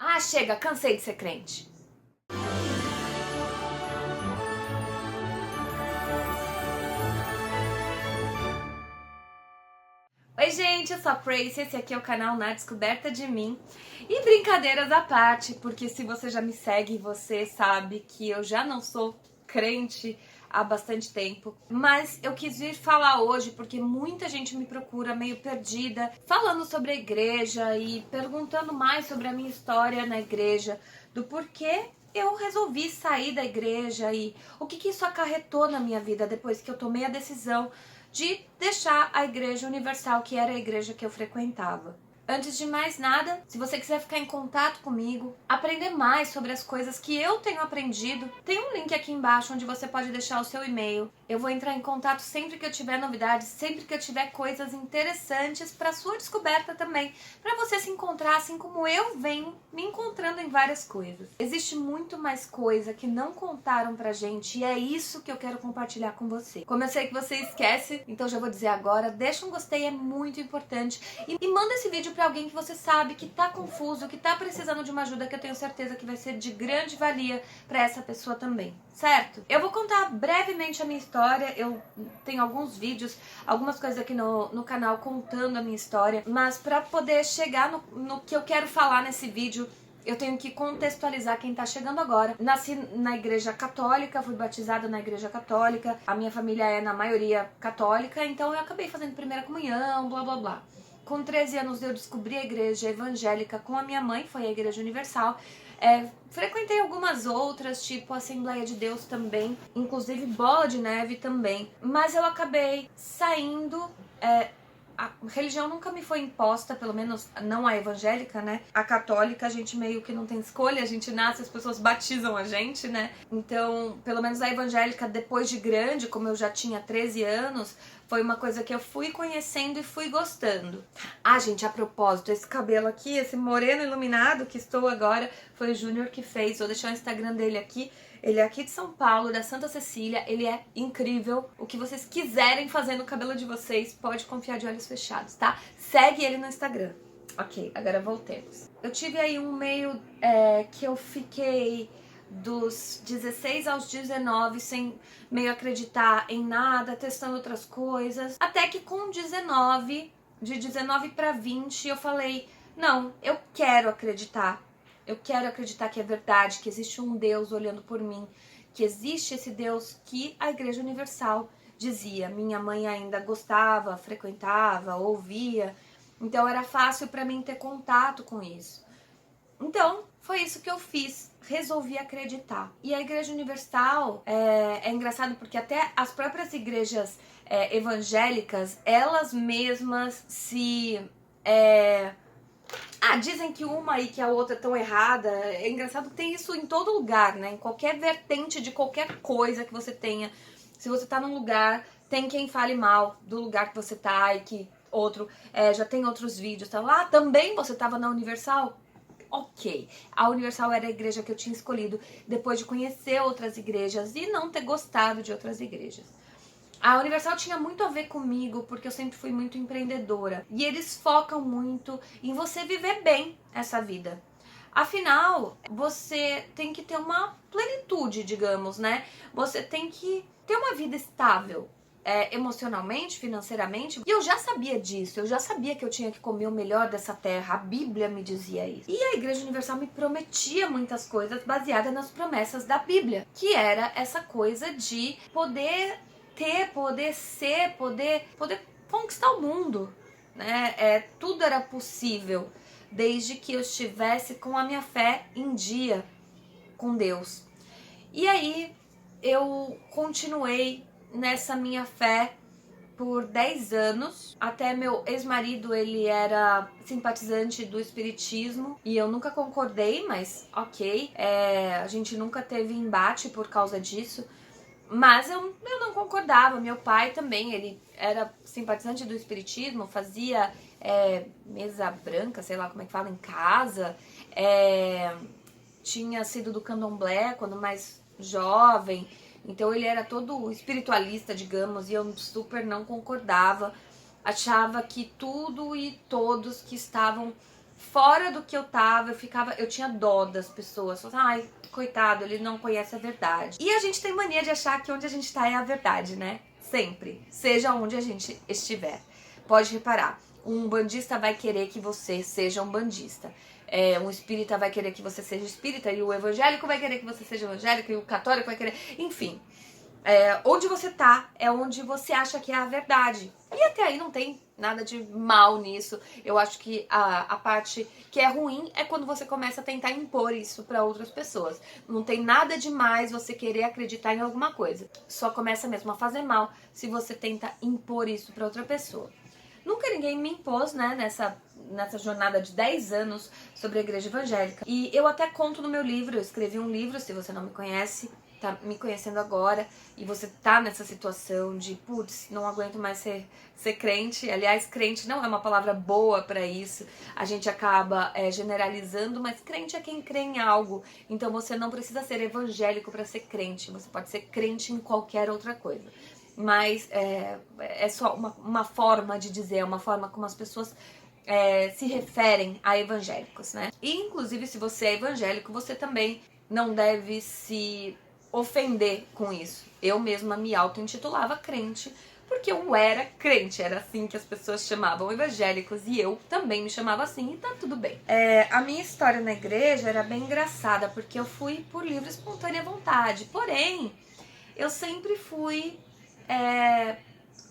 Ah, chega, cansei de ser crente. Oi gente, eu sou a Prace, esse aqui é o canal Na Descoberta de Mim. E brincadeiras à parte, porque se você já me segue, você sabe que eu já não sou crente há bastante tempo. Mas eu quis vir falar hoje porque muita gente me procura meio perdida, falando sobre a igreja e perguntando mais sobre a minha história na igreja, do porquê eu resolvi sair da igreja e o que isso acarretou na minha vida depois que eu tomei a decisão de deixar a Igreja Universal, que era a igreja que eu frequentava. Antes de mais nada, se você quiser ficar em contato comigo, aprender mais sobre as coisas que eu tenho aprendido, tem um link aqui embaixo onde você pode deixar o seu e-mail. Eu vou entrar em contato sempre que eu tiver novidades, sempre que eu tiver coisas interessantes para sua descoberta também, para você se encontrar assim como eu venho me encontrando em várias coisas. Existe muito mais coisa que não contaram pra gente e é isso que eu quero compartilhar com você. Como eu sei que você esquece, então já vou dizer agora, deixa um gostei, é muito importante. E manda esse vídeo pra alguém que você sabe que tá confuso, que tá precisando de uma ajuda, que eu tenho certeza que vai ser de grande valia pra essa pessoa também, certo? Eu vou contar brevemente a minha história, eu tenho alguns vídeos, algumas coisas aqui no canal contando a minha história, mas pra poder chegar no que eu quero falar nesse vídeo, eu tenho que contextualizar quem tá chegando agora. Nasci na igreja católica, fui batizada na igreja católica, a minha família é na maioria católica, então eu acabei fazendo primeira comunhão, blá blá blá. Com 13 anos eu descobri a igreja evangélica com a minha mãe, foi a Igreja Universal. Frequentei algumas outras, tipo Assembleia de Deus também, inclusive Bola de Neve também, mas eu acabei saindo. A religião nunca me foi imposta, pelo menos não a evangélica, né? A católica a gente meio que não tem escolha, a gente nasce, as pessoas batizam a gente, né? Então, pelo menos a evangélica, depois de grande, como eu já tinha 13 anos, foi uma coisa que eu fui conhecendo e fui gostando. Ah, gente, a propósito, esse cabelo aqui, esse moreno iluminado que estou agora, foi o Júnior que fez. Vou deixar o Instagram dele aqui. Ele é aqui de São Paulo, da Santa Cecília. Ele é incrível. O que vocês quiserem fazer no cabelo de vocês, pode confiar de olhos fechados, tá? Segue ele no Instagram. Ok, agora voltemos. Eu tive aí um meio que eu fiquei dos 16 aos 19 sem meio acreditar em nada, testando outras coisas. Até que com 19, de 19 para 20, eu falei, não, eu quero acreditar. Eu quero acreditar que é verdade, que existe um Deus olhando por mim, que existe esse Deus que a Igreja Universal dizia. Minha mãe ainda gostava, frequentava, ouvia, então era fácil para mim ter contato com isso. Então, foi isso que eu fiz. Resolvi acreditar. E a Igreja Universal é engraçado porque até as próprias igrejas evangélicas, elas mesmas se... dizem que uma e que a outra estão errada. É engraçado que tem isso em todo lugar, né? Em qualquer vertente de qualquer coisa que você tenha. Se você tá num lugar, tem quem fale mal do lugar que você tá e que outro... já tem outros vídeos, tá lá. Também você tava na Universal? Ok, a Universal era a igreja que eu tinha escolhido depois de conhecer outras igrejas e não ter gostado de outras igrejas. A Universal tinha muito a ver comigo porque eu sempre fui muito empreendedora e eles focam muito em você viver bem essa vida. Afinal, você tem que ter uma plenitude, digamos, né? Você tem que ter uma vida estável. Emocionalmente, financeiramente, e eu já sabia disso, eu já sabia que eu tinha que comer o melhor dessa terra, a Bíblia me dizia isso. E a Igreja Universal me prometia muitas coisas baseadas nas promessas da Bíblia, que era essa coisa de poder ter, poder ser, poder conquistar o mundo, né? Tudo era possível, desde que eu estivesse com a minha fé em dia com Deus. E aí eu continuei nessa minha fé por 10 anos, até meu ex-marido, ele era simpatizante do espiritismo e eu nunca concordei, mas ok, a gente nunca teve embate por causa disso, mas eu não concordava. Meu pai também, ele era simpatizante do espiritismo, fazia mesa branca, sei lá como é que fala, em casa, tinha sido do candomblé quando mais jovem, então ele era todo espiritualista, digamos, e eu super não concordava. Achava que tudo e todos que estavam fora do que eu tava, eu tinha dó das pessoas. Ai, coitado, ele não conhece a verdade. E a gente tem mania de achar que onde a gente tá é a verdade, né? Sempre. Seja onde a gente estiver. Pode reparar, um bandista vai querer que você seja um bandista. Um espírita vai querer que você seja espírita, e o evangélico vai querer que você seja evangélico, e o católico vai querer... Enfim, onde você tá é onde você acha que é a verdade. E até aí não tem nada de mal nisso. Eu acho que a parte que é ruim é quando você começa a tentar impor isso pra outras pessoas. Não tem nada de mais você querer acreditar em alguma coisa. Só começa mesmo a fazer mal se você tenta impor isso pra outra pessoa. Nunca ninguém me impôs, né, nessa jornada de 10 anos sobre a igreja evangélica. E eu até conto no meu livro, eu escrevi um livro, se você não me conhece, tá me conhecendo agora, e você tá nessa situação de, putz, não aguento mais ser crente. Aliás, crente não é uma palavra boa pra isso, a gente acaba generalizando, mas crente é quem crê em algo. Então você não precisa ser evangélico pra ser crente, você pode ser crente em qualquer outra coisa. Mas é só uma forma de dizer, é uma forma como as pessoas se referem a evangélicos, né? E, inclusive, se você é evangélico, você também não deve se ofender com isso. Eu mesma me auto-intitulava crente, porque eu era crente, era assim que as pessoas chamavam evangélicos, e eu também me chamava assim, e tá tudo bem. A minha história na igreja era bem engraçada, porque eu fui por livre e espontânea vontade, porém, eu sempre fui...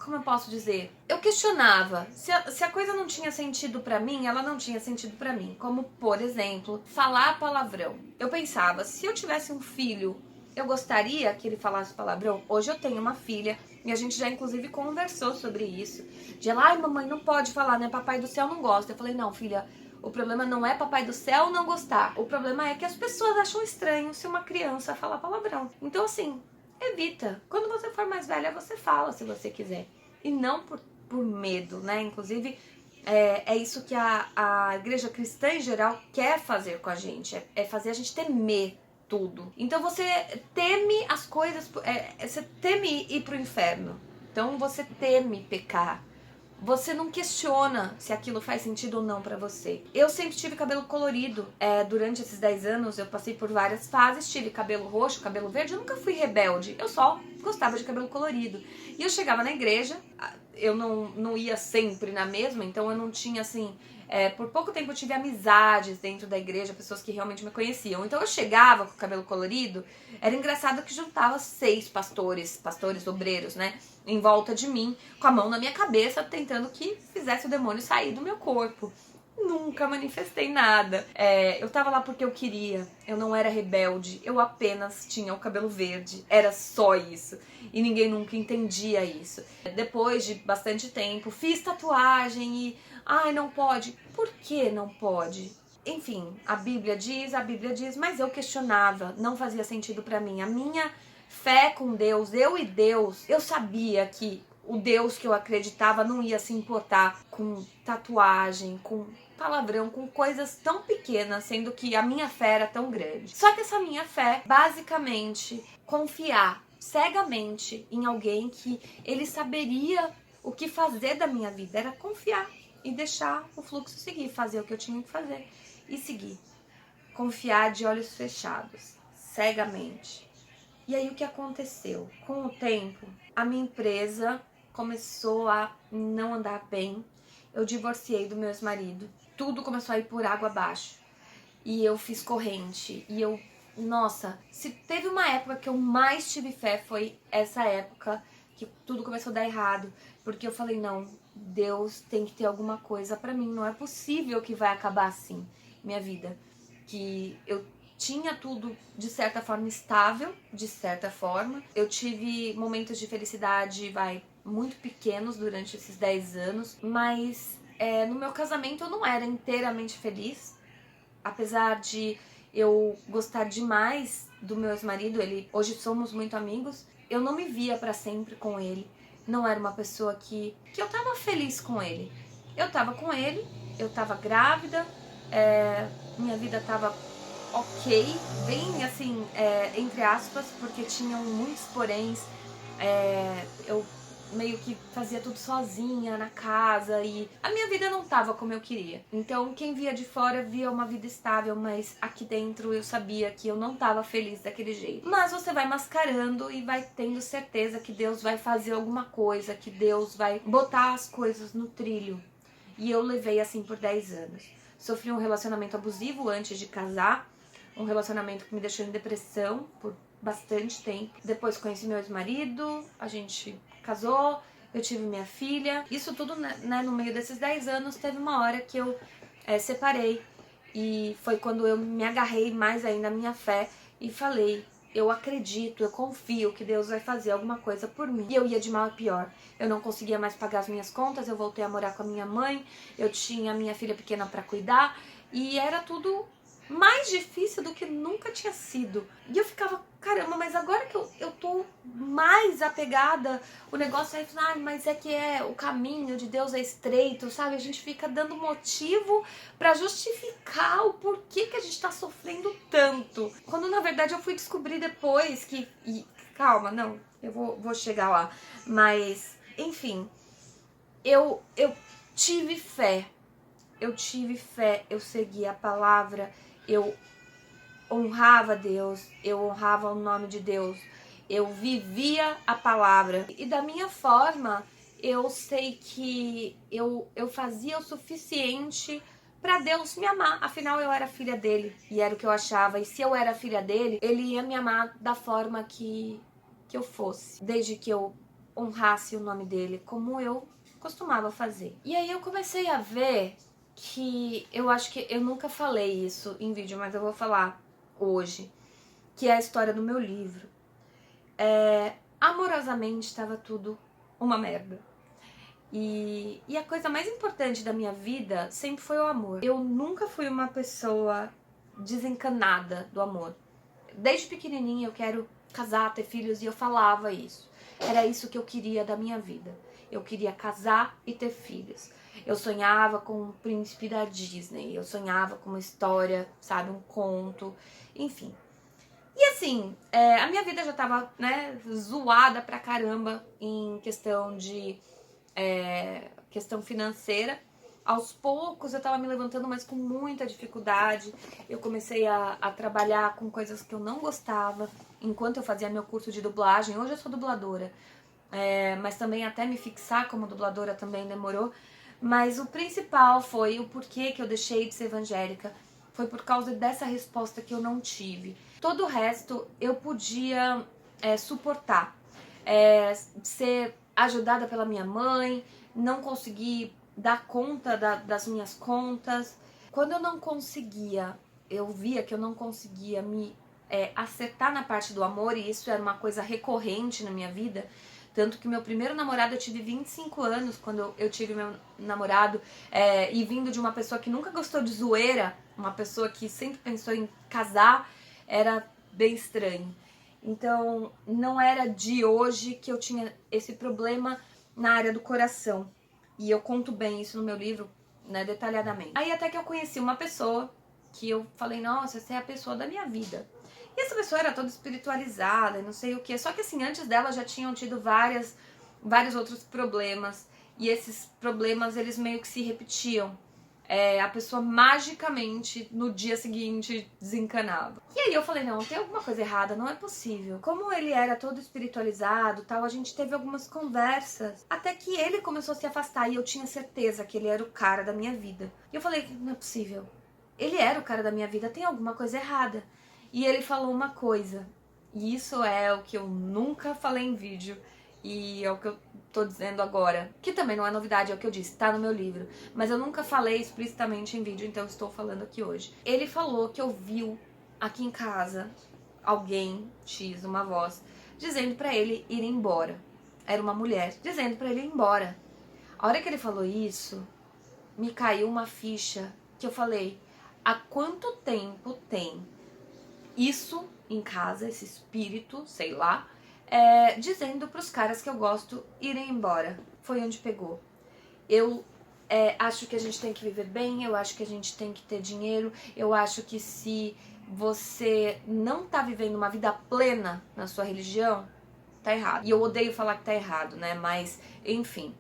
como eu posso dizer? Eu questionava. Se a coisa não tinha sentido pra mim, ela não tinha sentido pra mim. Como, por exemplo, falar palavrão. Eu pensava, se eu tivesse um filho, eu gostaria que ele falasse palavrão. Hoje eu tenho uma filha, e a gente já inclusive conversou sobre isso. De ela, ai mamãe, não pode falar, né? Papai do céu não gosta. Eu falei, não filha, o problema não é papai do céu não gostar. O problema é que as pessoas acham estranho se uma criança falar palavrão. Então assim... evita. Quando você for mais velha, você fala se você quiser. E não por medo, né? Inclusive, é isso que a igreja cristã em geral quer fazer com a gente. É fazer a gente temer tudo. Então você teme as coisas, você teme ir pro inferno. Então você teme pecar. Você não questiona se aquilo faz sentido ou não pra você. Eu sempre tive cabelo colorido. Durante esses 10 anos eu passei por várias fases. Tive cabelo roxo, cabelo verde. Eu nunca fui rebelde. Eu só gostava de cabelo colorido. E eu chegava na igreja. Eu não ia sempre na mesma. Então eu não tinha assim... por pouco tempo eu tive amizades dentro da igreja. Pessoas que realmente me conheciam. Então eu chegava com o cabelo colorido. Era engraçado que juntava 6 pastores obreiros, né? Em volta de mim, com a mão na minha cabeça, tentando que fizesse o demônio sair do meu corpo. Nunca manifestei nada. Eu tava lá porque eu queria. Eu não era rebelde. Eu apenas tinha o cabelo verde. Era só isso. E ninguém nunca entendia isso. Depois de bastante tempo, fiz tatuagem e... ai, não pode. Por que não pode? Enfim, a Bíblia diz, mas eu questionava. Não fazia sentido pra mim. A minha fé com Deus, eu e Deus, eu sabia que o Deus que eu acreditava não ia se importar com tatuagem, com palavrão, com coisas tão pequenas, sendo que a minha fé era tão grande. Só que essa minha fé, basicamente, confiar cegamente em alguém que ele saberia o que fazer da minha vida, era confiar e deixar o fluxo seguir, fazer o que eu tinha que fazer e seguir. Confiar de olhos fechados, cegamente. E aí o que aconteceu? Com o tempo, a minha empresa começou a não andar bem. Eu divorciei do meu ex-marido. Tudo começou a ir por água abaixo. E eu fiz corrente. E eu... nossa, se teve uma época que eu mais tive fé, foi essa época que tudo começou a dar errado. Porque eu falei, não, Deus tem que ter alguma coisa pra mim. Não é possível que vai acabar assim, minha vida. Que eu tinha tudo, de certa forma, estável, de certa forma. Eu tive momentos de felicidade, muito pequenos durante esses 10 anos, mas no meu casamento eu não era inteiramente feliz. Apesar de eu gostar demais do meu ex-marido, hoje somos muito amigos, eu não me via pra sempre com ele. Não era uma pessoa que eu tava feliz com ele. Eu tava com ele, eu tava grávida, minha vida tava ok, bem assim, entre aspas, porque tinham muitos poréns. Eu meio que fazia tudo sozinha na casa e a minha vida não tava como eu queria. Então quem via de fora via uma vida estável, mas aqui dentro eu sabia que eu não tava feliz daquele jeito. Mas você vai mascarando e vai tendo certeza que Deus vai fazer alguma coisa, que Deus vai botar as coisas no trilho. E eu levei assim por 10 anos. Sofri um relacionamento abusivo antes de casar, um relacionamento que me deixou em depressão por bastante tempo. Depois conheci meu ex-marido, a gente casou, eu tive minha filha. Isso tudo, né, no meio desses 10 anos, teve uma hora que eu separei. E foi quando eu me agarrei mais ainda à minha fé e falei: eu acredito, eu confio que Deus vai fazer alguma coisa por mim. E eu ia de mal a pior. Eu não conseguia mais pagar as minhas contas, eu voltei a morar com a minha mãe, eu tinha a minha filha pequena para cuidar e era tudo mais difícil do que nunca tinha sido. E eu ficava, caramba, mas agora que eu tô mais apegada, o negócio é, mas é que o caminho de Deus é estreito, sabe? A gente fica dando motivo pra justificar o porquê que a gente tá sofrendo tanto. Quando na verdade eu fui descobrir depois que... calma, não, eu vou chegar lá. Mas, enfim, eu tive fé. Eu tive fé, eu segui a palavra, eu honrava Deus, eu honrava o nome de Deus, eu vivia a palavra. E da minha forma, eu sei que eu fazia o suficiente para Deus me amar. Afinal, eu era filha dele e era o que eu achava. E se eu era filha dele, ele ia me amar da forma que eu fosse, desde que eu honrasse o nome dele, como eu costumava fazer. E aí eu comecei a ver que eu acho que eu nunca falei isso em vídeo, mas eu vou falar hoje, que é a história do meu livro. Amorosamente estava tudo uma merda. E a coisa mais importante da minha vida sempre foi o amor. Eu nunca fui uma pessoa desencanada do amor. Desde pequenininha eu quero casar, ter filhos, e eu falava isso. Era isso que eu queria da minha vida. Eu queria casar e ter filhos. Eu sonhava com um príncipe da Disney, eu sonhava com uma história, sabe, um conto, enfim. E assim, a minha vida já tava, né, zoada pra caramba em questão de questão financeira. Aos poucos eu tava me levantando, mas com muita dificuldade. Eu comecei a trabalhar com coisas que eu não gostava enquanto eu fazia meu curso de dublagem. Hoje eu sou dubladora, mas também até me fixar como dubladora também demorou. Mas o principal foi o porquê que eu deixei de ser evangélica. Foi por causa dessa resposta que eu não tive. Todo o resto eu podia suportar. Ser ajudada pela minha mãe, não conseguir dar conta das minhas contas. Quando eu não conseguia, eu via que eu não conseguia me acertar na parte do amor, e isso era uma coisa recorrente na minha vida. Tanto que meu primeiro namorado, eu tive 25 anos quando eu tive meu namorado, e vindo de uma pessoa que nunca gostou de zoeira, uma pessoa que sempre pensou em casar, era bem estranho. Então, não era de hoje que eu tinha esse problema na área do coração. E eu conto bem isso no meu livro, né, detalhadamente. Aí até que eu conheci uma pessoa que eu falei, nossa, essa é a pessoa da minha vida. E essa pessoa era toda espiritualizada e não sei o que. Só que assim, antes dela já tinham tido vários outros problemas. E esses problemas, eles meio que se repetiam. A pessoa magicamente, no dia seguinte, desencanava. E aí eu falei, não, tem alguma coisa errada, não é possível. Como ele era todo espiritualizado, tal, a gente teve algumas conversas. Até que ele começou a se afastar e eu tinha certeza que ele era o cara da minha vida. E eu falei, não é possível. Ele era o cara da minha vida, tem alguma coisa errada. E ele falou uma coisa, e isso é o que eu nunca falei em vídeo, e é o que eu tô dizendo agora, que também não é novidade, é o que eu disse, tá no meu livro, mas eu nunca falei explicitamente em vídeo, então eu estou falando aqui hoje. Ele falou que ouviu aqui em casa alguém, X, uma voz, dizendo pra ele ir embora. Era uma mulher dizendo pra ele ir embora. A hora que ele falou isso, me caiu uma ficha que eu falei, há quanto tempo tem isso em casa, esse espírito, sei lá, dizendo pros caras que eu gosto irem embora. Foi onde pegou. Eu acho que a gente tem que viver bem, eu acho que a gente tem que ter dinheiro, eu acho que se você não tá vivendo uma vida plena na sua religião, tá errado. E eu odeio falar que tá errado, né? Mas, enfim,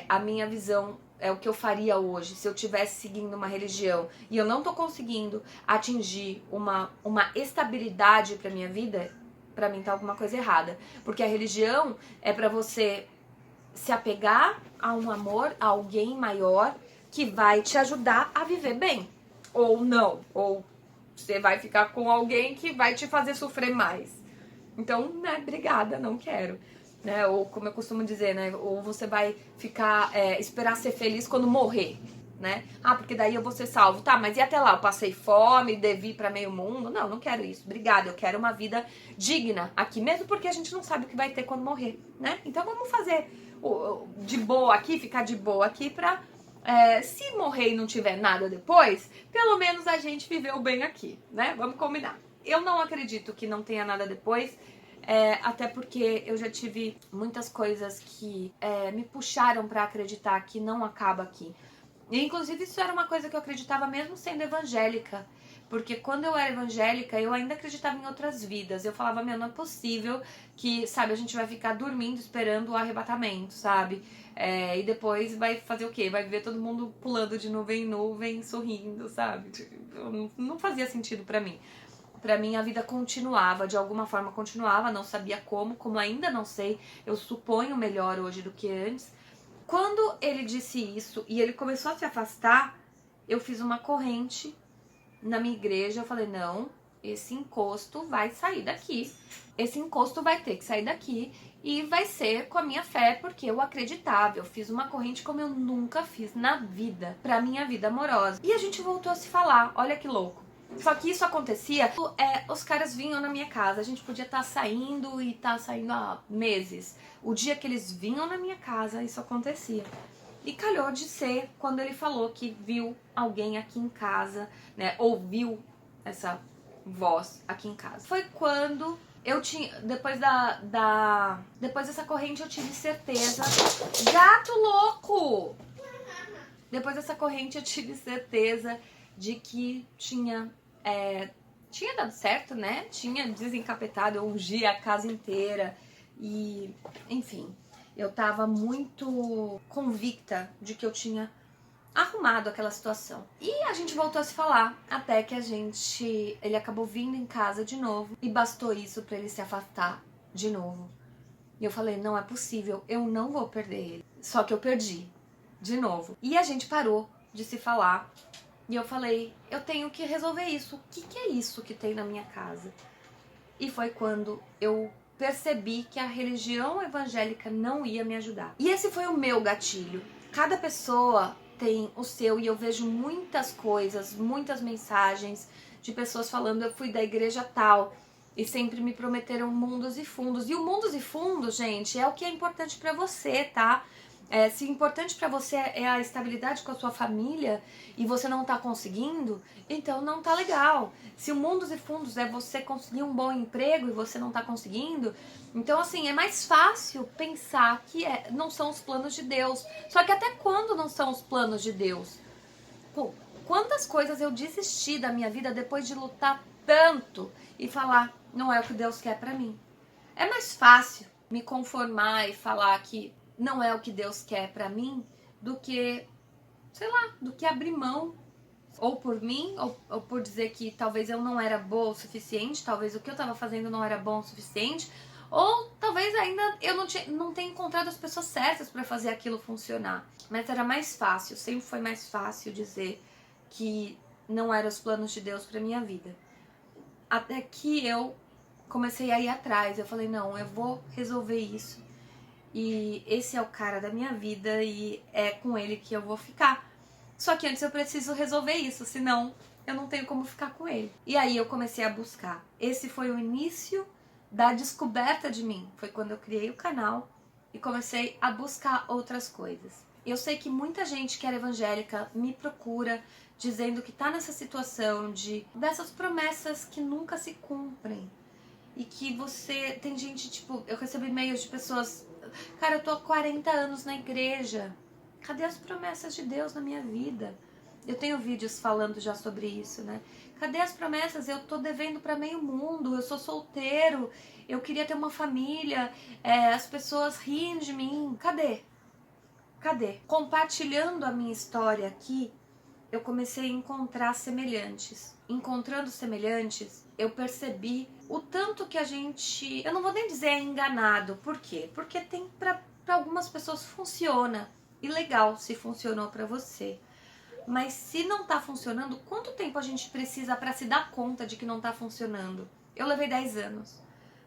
a minha visão é o que eu faria hoje se eu tivesse seguindo uma religião e eu não tô conseguindo atingir uma estabilidade pra minha vida, pra mim tá alguma coisa errada. Porque a religião é pra você se apegar a um amor, a alguém maior que vai te ajudar a viver bem. Ou não, ou você vai ficar com alguém que vai te fazer sofrer mais. Então, né, obrigada, não quero. Né? Ou como eu costumo dizer, né? Ou você vai ficar, esperar ser feliz quando morrer, né? Ah, porque daí eu vou ser salvo. Tá, mas e até lá? Eu passei fome, devi pra meio mundo? Não, não quero isso. Obrigada, eu quero uma vida digna aqui, mesmo porque a gente não sabe o que vai ter quando morrer, né? Então vamos fazer de boa aqui, ficar de boa aqui pra... se morrer e não tiver nada depois, pelo menos a gente viveu bem aqui, né? Vamos combinar. Eu não acredito que não tenha nada depois, até porque eu já tive muitas coisas que me puxaram pra acreditar que não acaba aqui. E, inclusive, isso era uma coisa que eu acreditava mesmo sendo evangélica. Porque quando eu era evangélica, eu ainda acreditava em outras vidas. Eu falava, meu, não é possível que, sabe, a gente vai ficar dormindo esperando o arrebatamento, sabe? E depois vai fazer o quê? Vai ver todo mundo pulando de nuvem em nuvem, sorrindo, sabe? Não fazia sentido pra mim. Pra mim a vida continuava, de alguma forma continuava, não sabia como ainda não sei, eu suponho melhor hoje do que antes. Quando ele disse isso e ele começou a se afastar, eu fiz uma corrente na minha igreja, eu falei, não, esse encosto vai sair daqui, esse encosto vai ter que sair daqui e vai ser com a minha fé, porque eu acreditava, eu fiz uma corrente como eu nunca fiz na vida, pra minha vida amorosa. E a gente voltou a se falar, olha que louco. Só que isso acontecia, os caras vinham na minha casa, a gente podia estar saindo e tá saindo há meses. O dia que eles vinham na minha casa, isso acontecia. E calhou de ser quando ele falou que viu alguém aqui em casa, né, ouviu essa voz aqui em casa. Foi quando eu tinha, depois dessa corrente eu tive certeza, gato louco! Depois dessa corrente eu tive certeza de que tinha dado certo, né? Tinha desencapetado, eu ungi a casa inteira e, enfim, eu tava muito convicta de que eu tinha arrumado aquela situação. E a gente voltou a se falar, até que ele acabou vindo em casa de novo e bastou isso pra ele se afastar de novo. E eu falei, não é possível, eu não vou perder ele. Só que eu perdi, de novo. E a gente parou de se falar. E eu falei, eu tenho que resolver isso. O que é isso que tem na minha casa? E foi quando eu percebi que a religião evangélica não ia me ajudar. E esse foi o meu gatilho. Cada pessoa tem o seu, e eu vejo muitas coisas, muitas mensagens de pessoas falando, eu fui da igreja tal, e sempre me prometeram mundos e fundos. E o mundos e fundos, gente, é o que é importante pra você, tá? Se importante pra você é a estabilidade com a sua família e você não tá conseguindo, então não tá legal. Se o mundos e fundos é você conseguir um bom emprego e você não tá conseguindo, então assim, é mais fácil pensar que não são os planos de Deus. Só que até quando não são os planos de Deus? Pô, quantas coisas eu desisti da minha vida depois de lutar tanto e falar, não é o que Deus quer pra mim. É mais fácil me conformar e falar que não é o que Deus quer pra mim do que, sei lá, do que abrir mão, ou por mim, ou por dizer que talvez eu não era boa o suficiente, talvez o que eu tava fazendo não era bom o suficiente, ou talvez ainda eu não tenha encontrado as pessoas certas pra fazer aquilo funcionar. Mas era mais fácil, sempre foi mais fácil dizer que não eram os planos de Deus pra minha vida. Até que eu comecei a ir atrás, eu falei, não, eu vou resolver isso. E esse é o cara da minha vida e é com ele que eu vou ficar. Só que antes eu preciso resolver isso, senão eu não tenho como ficar com ele. E aí eu comecei a buscar. Esse foi o início da descoberta de mim. Foi quando eu criei o canal e comecei a buscar outras coisas. Eu sei que muita gente que era evangélica me procura dizendo que tá nessa situação dessas promessas que nunca se cumprem. E que você... Tem gente, tipo... Eu recebo e-mails de pessoas... Cara, eu tô há 40 anos na igreja. Cadê as promessas de Deus na minha vida? Eu tenho vídeos falando já sobre isso, né? Cadê as promessas? Eu tô devendo pra meio mundo, eu sou solteiro, eu queria ter uma família, as pessoas riem de mim. Cadê? Cadê? Compartilhando a minha história aqui, eu comecei a encontrar semelhantes. Encontrando semelhantes, eu percebi o tanto que a gente... Eu não vou nem dizer é enganado. Por quê? Porque tem pra algumas pessoas funciona. E legal se funcionou pra você. Mas se não tá funcionando, quanto tempo a gente precisa pra se dar conta de que não tá funcionando? Eu levei 10 anos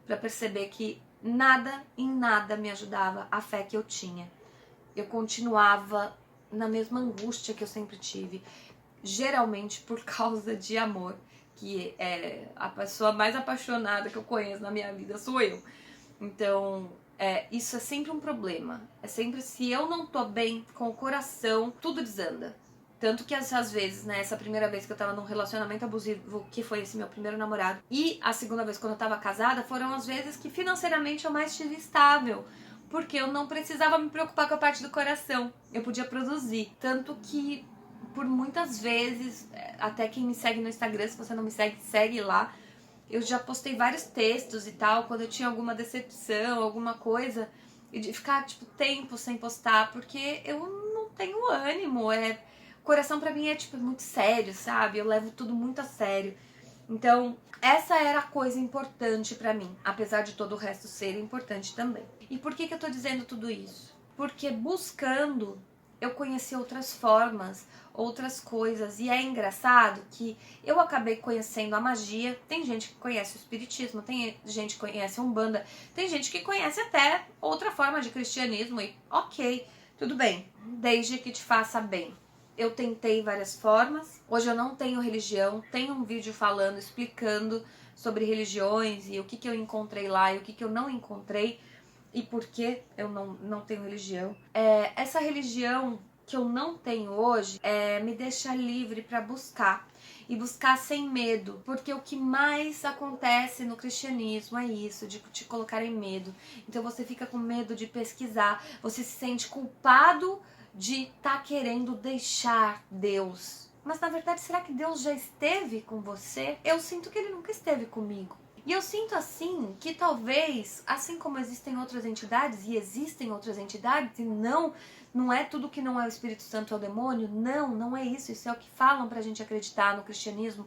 pra perceber que nada em nada me ajudava a fé que eu tinha. Eu continuava na mesma angústia que eu sempre tive, geralmente por causa de amor, que é a pessoa mais apaixonada que eu conheço na minha vida sou eu. Então, isso é sempre um problema. É sempre, se eu não tô bem com o coração, tudo desanda. Tanto que às vezes, né, essa primeira vez que eu tava num relacionamento abusivo, que foi esse meu primeiro namorado, e a segunda vez quando eu tava casada, foram as vezes que financeiramente eu mais estive estável. Porque eu não precisava me preocupar com a parte do coração. Eu podia produzir. Tanto que, por muitas vezes, até quem me segue no Instagram, se você não me segue, segue lá. Eu já postei vários textos e tal, quando eu tinha alguma decepção, alguma coisa, e de ficar, tipo, tempo sem postar, porque eu não tenho ânimo. Coração pra mim é, tipo, muito sério, sabe? Eu levo tudo muito a sério. Então, essa era a coisa importante pra mim, apesar de todo o resto ser importante também. E por que eu tô dizendo tudo isso? Porque buscando, eu conheci outras formas, outras coisas. E é engraçado que eu acabei conhecendo a magia. Tem gente que conhece o espiritismo, tem gente que conhece a Umbanda, tem gente que conhece até outra forma de cristianismo. E ok, tudo bem, desde que te faça bem. Eu tentei várias formas. Hoje eu não tenho religião. Tenho um vídeo falando, explicando sobre religiões e o que eu encontrei lá e o que eu não encontrei e por que eu não tenho religião. Essa religião que eu não tenho hoje me deixa livre para buscar. E buscar sem medo. Porque o que mais acontece no cristianismo é isso, de te colocar em medo. Então você fica com medo de pesquisar. Você se sente culpado de estar querendo deixar Deus. Mas na verdade, será que Deus já esteve com você? Eu sinto que ele nunca esteve comigo. E eu sinto assim, que talvez, assim como existem outras entidades, e existem outras entidades, e não é tudo que não é o Espírito Santo é o demônio, não é isso, isso é o que falam pra gente acreditar no cristianismo,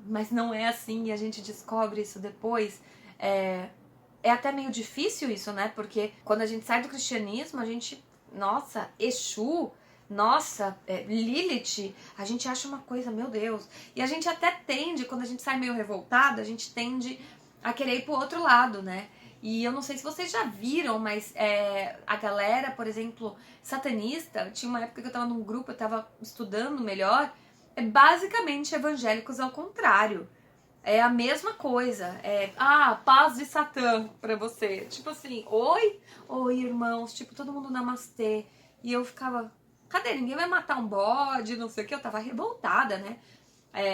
mas não é assim, e a gente descobre isso depois. É até meio difícil isso, né, porque quando a gente sai do cristianismo, a gente... Nossa, Exu, nossa, Lilith, a gente acha uma coisa, meu Deus. E a gente até tende, quando a gente sai meio revoltado, a gente tende a querer ir pro outro lado, né? E eu não sei se vocês já viram, mas a galera, por exemplo, satanista, tinha uma época que eu tava num grupo, eu tava estudando melhor, basicamente evangélicos ao contrário. É a mesma coisa. Paz de Satã pra você. Tipo assim, oi irmãos, tipo, todo mundo namastê. E eu ficava, cadê? Ninguém vai matar um bode, não sei o que. Eu tava revoltada, né?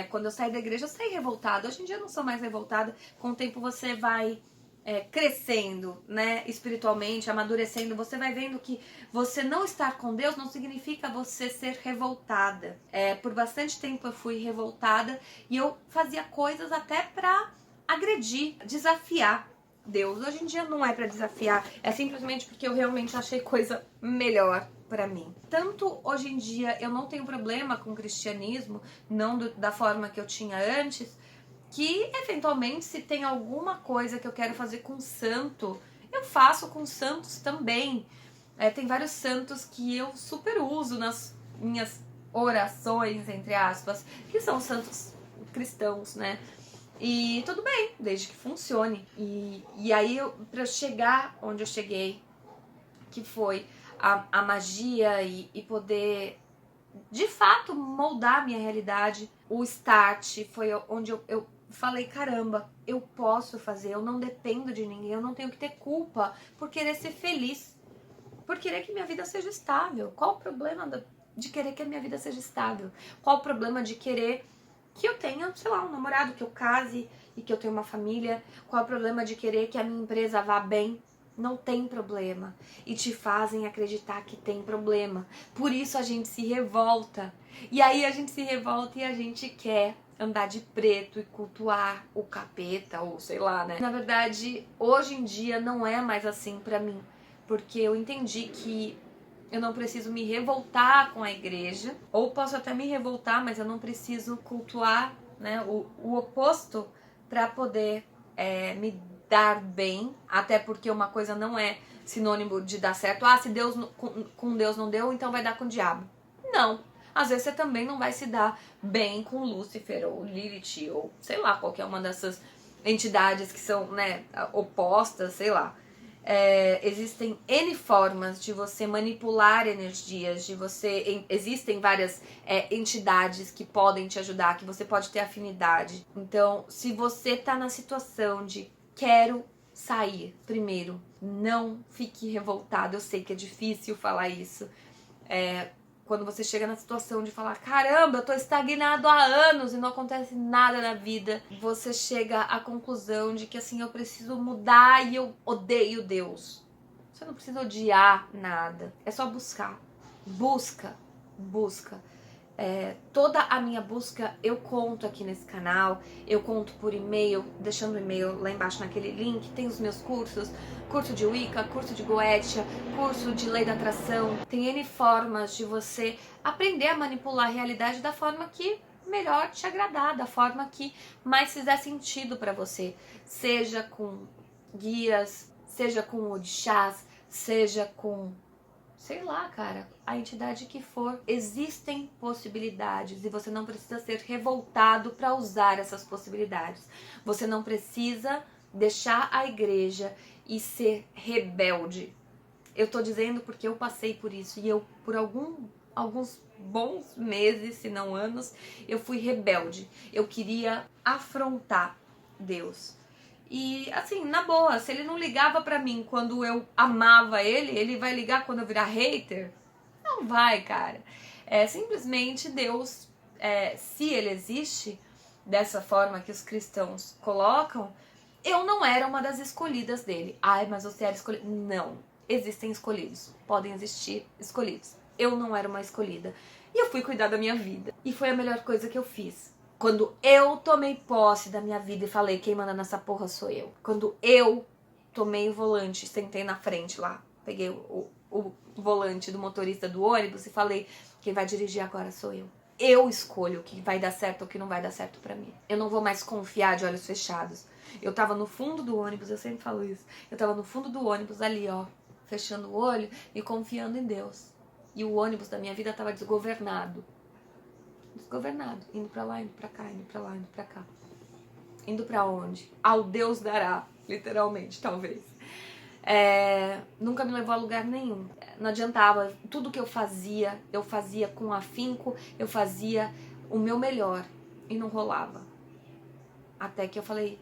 Quando eu saí da igreja, eu saí revoltada. Hoje em dia eu não sou mais revoltada. Com o tempo você vai crescendo, né, espiritualmente, amadurecendo, você vai vendo que você não estar com Deus não significa você ser revoltada. Por bastante tempo eu fui revoltada e eu fazia coisas até pra agredir, desafiar Deus. Hoje em dia não é pra desafiar, é simplesmente porque eu realmente achei coisa melhor pra mim. Tanto hoje em dia eu não tenho problema com o cristianismo, não da forma que eu tinha antes, que eventualmente se tem alguma coisa que eu quero fazer com santo, eu faço com santos também. Tem vários santos que eu super uso nas minhas orações, entre aspas, que são santos cristãos, né? E tudo bem, desde que funcione. E aí, pra eu chegar onde eu cheguei, que foi a magia e poder, de fato, moldar a minha realidade, o start foi onde eu falei, caramba, eu posso fazer, eu não dependo de ninguém, eu não tenho que ter culpa por querer ser feliz, por querer que minha vida seja estável. Qual o problema de querer que a minha vida seja estável? Qual o problema de querer que eu tenha, sei lá, um namorado, que eu case e que eu tenha uma família? Qual o problema de querer que a minha empresa vá bem? não tem problema e te fazem acreditar que tem problema. Por isso a gente se revolta. E aí a gente se revolta e a gente quer andar de preto e cultuar o capeta ou sei lá, né? Na verdade, hoje em dia não é mais assim pra mim, porque eu entendi que eu não preciso me revoltar com a igreja, ou posso até me revoltar, mas eu não preciso cultuar, né, o oposto para poder me dar bem, até porque uma coisa não é sinônimo de dar certo. Ah, se Deus com Deus não deu, então vai dar com o diabo. Não. Às vezes você também não vai se dar bem com Lúcifer ou Lilith ou sei lá, qualquer uma dessas entidades que são, né, opostas, sei lá. Existem N formas de você manipular energias, existem várias entidades que podem te ajudar, que você pode ter afinidade. Então, se você tá na situação de quero sair, primeiro, não fique revoltado. Eu sei que é difícil falar isso. Quando você chega na situação de falar, caramba, eu tô estagnado há anos e não acontece nada na vida, você chega à conclusão de que assim, eu preciso mudar e eu odeio Deus. Você não precisa odiar nada, é só buscar. Busca. Toda a minha busca eu conto aqui nesse canal, eu conto por e-mail, deixando o e-mail lá embaixo naquele link, tem os meus cursos, curso de Wicca, curso de Goetia, curso de Lei da Atração, tem N formas de você aprender a manipular a realidade da forma que melhor te agradar, da forma que mais fizer sentido pra você, seja com guias, seja com orixás, seja com sei lá, cara, a entidade que for, existem possibilidades e você não precisa ser revoltado para usar essas possibilidades. Você não precisa deixar a igreja e ser rebelde. Eu tô dizendo porque eu passei por isso e eu, por alguns bons meses, se não anos, eu fui rebelde. Eu queria afrontar Deus. E assim, na boa, se ele não ligava pra mim quando eu amava ele vai ligar quando eu virar hater? Não vai, cara. Simplesmente Deus, se ele existe, dessa forma que os cristãos colocam, eu não era uma das escolhidas dele. Ai, mas você era escolhida. Não, existem escolhidos. Podem existir escolhidos. Eu não era uma escolhida. E eu fui cuidar da minha vida. E foi a melhor coisa que eu fiz. Quando eu tomei posse da minha vida e falei, quem manda nessa porra sou eu. Quando eu tomei o volante, sentei na frente lá, peguei o volante do motorista do ônibus e falei, quem vai dirigir agora sou eu. Eu escolho o que vai dar certo ou o que não vai dar certo pra mim. Eu não vou mais confiar de olhos fechados. Eu tava no fundo do ônibus, eu sempre falo isso. Eu tava no fundo do ônibus ali, ó, fechando o olho e confiando em Deus. E o ônibus da minha vida tava desgovernado. Desgovernado, indo pra lá, indo pra cá, indo pra lá, indo pra cá. Indo pra onde? Ao Deus dará, literalmente, talvez. Nunca me levou a lugar nenhum. Não adiantava, tudo que eu fazia com afinco, eu fazia o meu melhor e não rolava. Até que eu falei,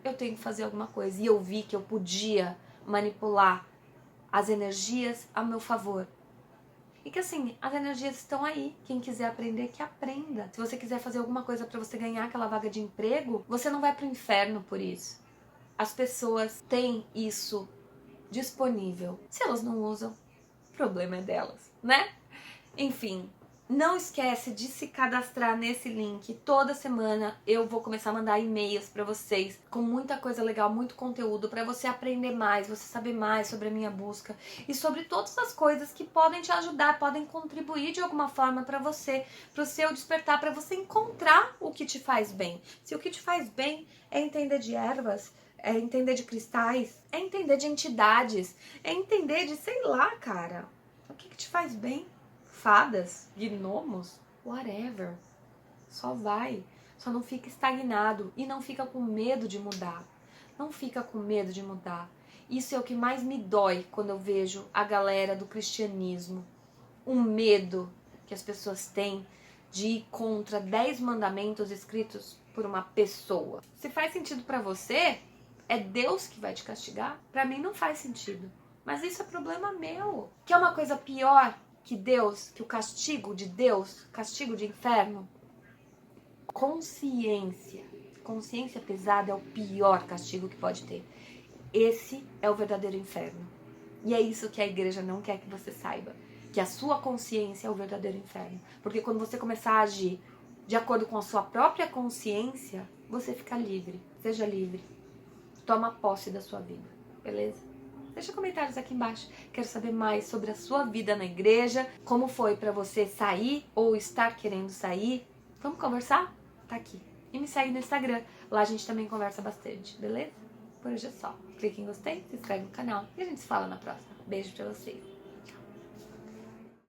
eu tenho que fazer alguma coisa. E eu vi que eu podia manipular as energias a meu favor. E que assim, as energias estão aí. Quem quiser aprender, que aprenda. Se você quiser fazer alguma coisa pra você ganhar aquela vaga de emprego, você não vai pro inferno por isso. As pessoas têm isso disponível. Se elas não usam, o problema é delas, né? Enfim, não esquece de se cadastrar nesse link. Toda semana eu vou começar a mandar e-mails pra vocês com muita coisa legal, muito conteúdo pra você aprender mais, você saber mais sobre a minha busca e sobre todas as coisas que podem te ajudar, podem contribuir de alguma forma pra você, pro seu despertar, pra você encontrar o que te faz bem. Se o que te faz bem é entender de ervas, é entender de cristais, é entender de entidades, é entender de, sei lá, cara, o que te faz bem? Fadas, gnomos, whatever. Só vai. Só não fica estagnado e não fica com medo de mudar. Não fica com medo de mudar. Isso é o que mais me dói quando eu vejo a galera do cristianismo. O medo que as pessoas têm de ir contra 10 mandamentos escritos por uma pessoa. Se faz sentido pra você, é Deus que vai te castigar? Pra mim não faz sentido. Mas isso é problema meu. Que é uma coisa pior que Deus, que o castigo de Deus, castigo de inferno? Consciência. Consciência pesada é o pior castigo que pode ter. Esse é o verdadeiro inferno. E é isso que a igreja não quer que você saiba. Que a sua consciência é o verdadeiro inferno. Porque quando você começar a agir de acordo com a sua própria consciência, você fica livre. Seja livre. Toma posse da sua vida. Beleza? Deixa comentários aqui embaixo. Quero saber mais sobre a sua vida na igreja. Como foi pra você sair ou estar querendo sair. Vamos conversar? Tá aqui. E me segue no Instagram. Lá a gente também conversa bastante. Beleza? Por hoje é só. Clique em gostei, se inscreve no canal e a gente se fala na próxima. Beijo pra vocês.